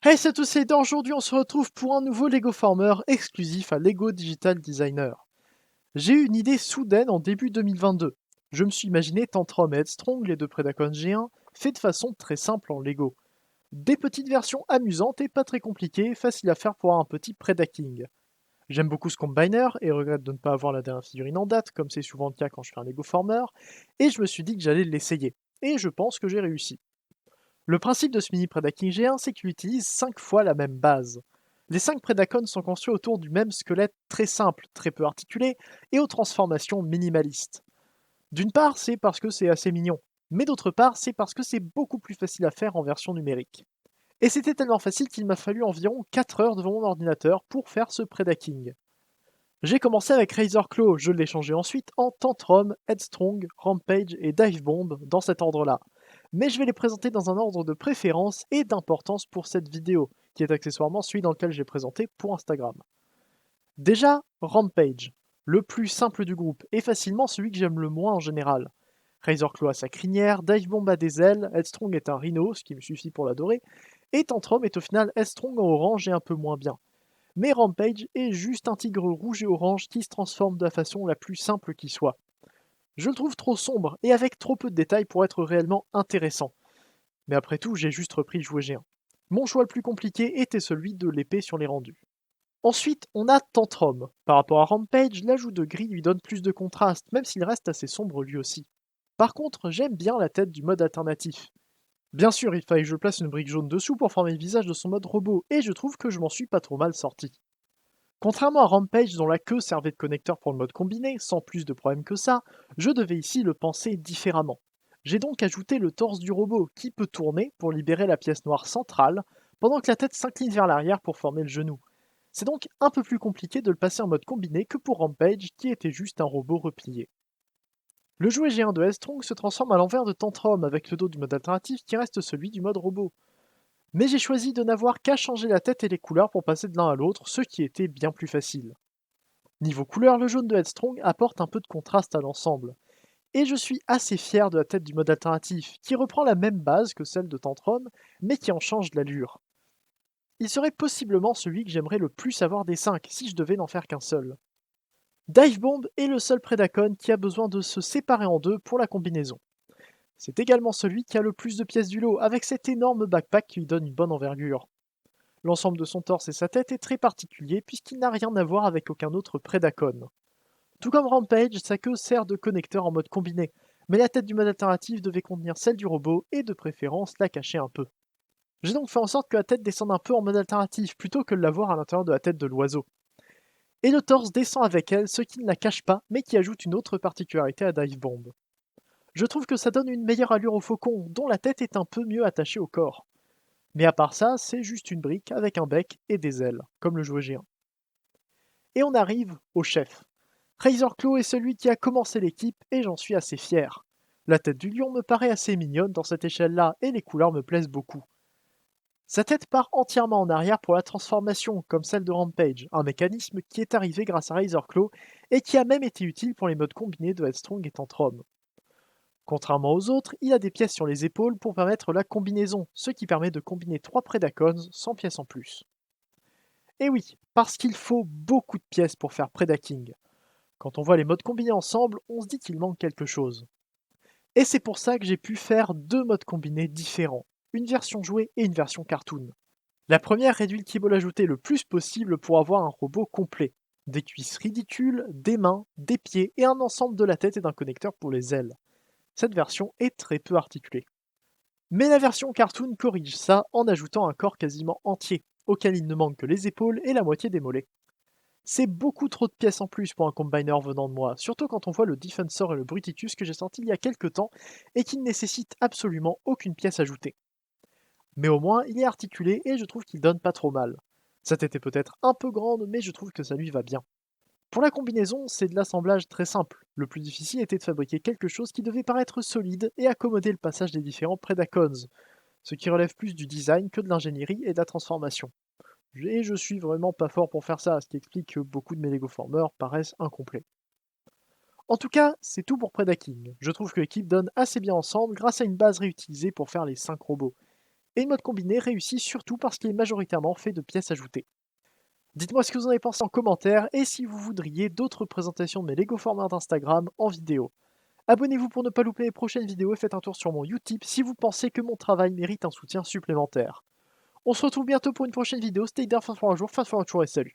Hey, c'est tous les deux, aujourd'hui on se retrouve pour un nouveau Lego Former exclusif à Lego Digital Designer. J'ai eu une idée soudaine en début 2022. Je me suis imaginé Tantrum et Headstrong, les deux Predacons G1, faits de façon très simple en Lego. Des petites versions amusantes et pas très compliquées, faciles à faire pour un petit Predaking. J'aime beaucoup ce combiner et regrette de ne pas avoir la dernière figurine en date, comme c'est souvent le cas quand je fais un Lego Former, et je me suis dit que j'allais l'essayer. Et je pense que j'ai réussi. Le principe de ce mini Predaking G1, c'est qu'il utilise 5 fois la même base. Les 5 Predacons sont construits autour du même squelette très simple, très peu articulé, et aux transformations minimalistes. D'une part, c'est parce que c'est assez mignon, mais d'autre part, c'est parce que c'est beaucoup plus facile à faire en version numérique. Et c'était tellement facile qu'il m'a fallu environ 4 heures devant mon ordinateur pour faire ce Predaking. J'ai commencé avec Razor Claw, je l'ai changé ensuite en Tantrum, Headstrong, Rampage et Dive Bomb dans cet ordre-là. Mais je vais les présenter dans un ordre de préférence et d'importance pour cette vidéo, qui est accessoirement celui dans lequel j'ai présenté pour Instagram. Déjà, Rampage, le plus simple du groupe et facilement celui que j'aime le moins en général. Razor Claw a sa crinière, Dive Bomb a des ailes, Headstrong est un rhino, ce qui me suffit pour l'adorer, et Tantrum est au final Headstrong en orange et un peu moins bien. Mais Rampage est juste un tigre rouge et orange qui se transforme de la façon la plus simple qui soit. Je le trouve trop sombre et avec trop peu de détails pour être réellement intéressant. Mais après tout, j'ai juste repris le jouet géant. Mon choix le plus compliqué était celui de l'épée sur les rendus. Ensuite, on a Tantrum. Par rapport à Rampage, l'ajout de gris lui donne plus de contraste, même s'il reste assez sombre lui aussi. Par contre, j'aime bien la tête du mode alternatif. Bien sûr, il fallait que je place une brique jaune dessous pour former le visage de son mode robot, et je trouve que je m'en suis pas trop mal sorti. Contrairement à Rampage dont la queue servait de connecteur pour le mode combiné, sans plus de problème que ça, je devais ici le penser différemment. J'ai donc ajouté le torse du robot qui peut tourner pour libérer la pièce noire centrale, pendant que la tête s'incline vers l'arrière pour former le genou. C'est donc un peu plus compliqué de le passer en mode combiné que pour Rampage qui était juste un robot replié. Le jouet géant de S-Strong se transforme à l'envers de Tantrum avec le dos du mode alternatif qui reste celui du mode robot. Mais j'ai choisi de n'avoir qu'à changer la tête et les couleurs pour passer de l'un à l'autre, ce qui était bien plus facile. Niveau couleur, le jaune de Headstrong apporte un peu de contraste à l'ensemble. Et je suis assez fier de la tête du mode alternatif, qui reprend la même base que celle de Tantrum, mais qui en change l'allure. Il serait possiblement celui que j'aimerais le plus avoir des 5, si je devais n'en faire qu'un seul. Dive Bomb est le seul Predacon qui a besoin de se séparer en deux pour la combinaison. C'est également celui qui a le plus de pièces du lot, avec cet énorme backpack qui lui donne une bonne envergure. L'ensemble de son torse et sa tête est très particulier puisqu'il n'a rien à voir avec aucun autre Predacon. Tout comme Rampage, sa queue sert de connecteur en mode combiné, mais la tête du mode alternatif devait contenir celle du robot et de préférence la cacher un peu. J'ai donc fait en sorte que la tête descende un peu en mode alternatif plutôt que de l'avoir à l'intérieur de la tête de l'oiseau. Et le torse descend avec elle, ce qui ne la cache pas, mais qui ajoute une autre particularité à Dive Bomb. Je trouve que ça donne une meilleure allure au faucon, dont la tête est un peu mieux attachée au corps. Mais à part ça, c'est juste une brique avec un bec et des ailes, comme le jouet géant. Et on arrive au chef. Razor Claw est celui qui a commencé l'équipe et j'en suis assez fier. La tête du lion me paraît assez mignonne dans cette échelle-là et les couleurs me plaisent beaucoup. Sa tête part entièrement en arrière pour la transformation, comme celle de Rampage, un mécanisme qui est arrivé grâce à Razor Claw et qui a même été utile pour les modes combinés de Headstrong et Tantrum. Contrairement aux autres, il a des pièces sur les épaules pour permettre la combinaison, ce qui permet de combiner 3 Predacons sans pièces en plus. Et oui, parce qu'il faut beaucoup de pièces pour faire Predaking. Quand on voit les modes combinés ensemble, on se dit qu'il manque quelque chose. Et c'est pour ça que j'ai pu faire deux modes combinés différents, une version jouée et une version cartoon. La première réduit le keyboard ajouté le plus possible pour avoir un robot complet. Des cuisses ridicules, des mains, des pieds et un ensemble de la tête et d'un connecteur pour les ailes. Cette version est très peu articulée. Mais la version cartoon corrige ça en ajoutant un corps quasiment entier, auquel il ne manque que les épaules et la moitié des mollets. C'est beaucoup trop de pièces en plus pour un combiner venant de moi, surtout quand on voit le Defensor et le Bruticus que j'ai sorti il y a quelques temps et qui ne nécessitent absolument aucune pièce ajoutée. Mais au moins, il est articulé et je trouve qu'il donne pas trop mal. Sa tête est peut-être un peu grande, mais je trouve que ça lui va bien. Pour la combinaison, c'est de l'assemblage très simple. Le plus difficile était de fabriquer quelque chose qui devait paraître solide et accommoder le passage des différents Predacons, ce qui relève plus du design que de l'ingénierie et de la transformation. Et je suis vraiment pas fort pour faire ça, ce qui explique que beaucoup de mes Lego Formers paraissent incomplets. En tout cas, c'est tout pour Predaking. Je trouve que l'équipe donne assez bien ensemble grâce à une base réutilisée pour faire les 5 robots. Et le mode combiné réussit surtout parce qu'il est majoritairement fait de pièces ajoutées. Dites-moi ce que vous en avez pensé en commentaire et si vous voudriez d'autres présentations de mes Lego Formers d'Instagram en vidéo. Abonnez-vous pour ne pas louper les prochaines vidéos et faites un tour sur mon Utip si vous pensez que mon travail mérite un soutien supplémentaire. On se retrouve bientôt pour une prochaine vidéo. Stay there, fin for un jour, fin for un jour et salut.